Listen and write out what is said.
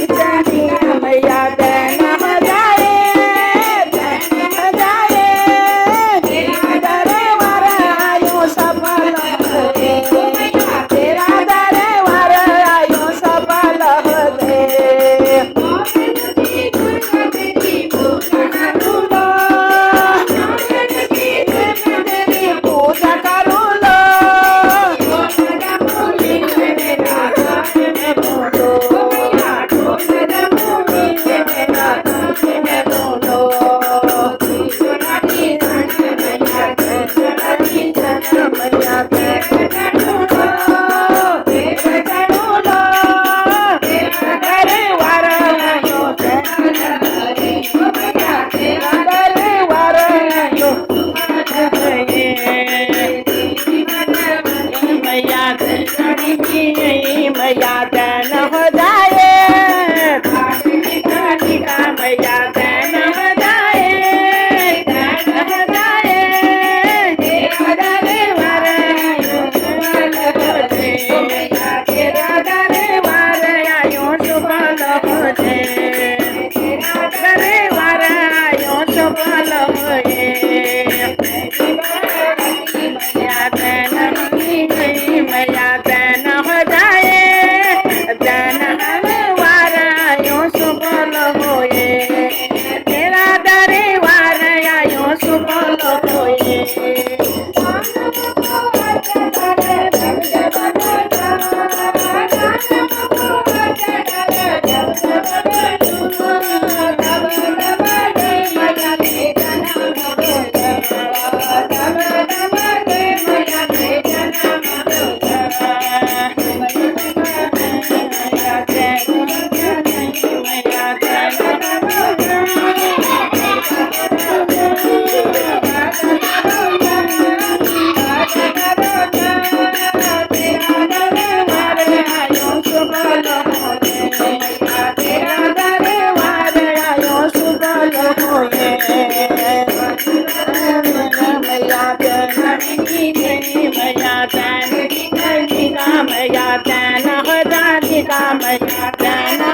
मैया दैन हो जाए, दैन हो जाए, तेरा दरबार आयो सफल हो दे, तेरा दरबार आयो सफल हो दे। पूजा करू लो, मैया दैन हो जाए, मैया दैन हो जाए, दैन हो जाए, तेरा दरबार आयो सफल हो दे, तेरा दरबार आयो सफल हो दे, तेरा दरबार आयो सफल हो दे। मैया दैन मैया दैन हो जाए, दैन दरबार आयो सफल होए, तेरा दरबार आयो सफल होए। मैया दैन हो जाए, मैया दैन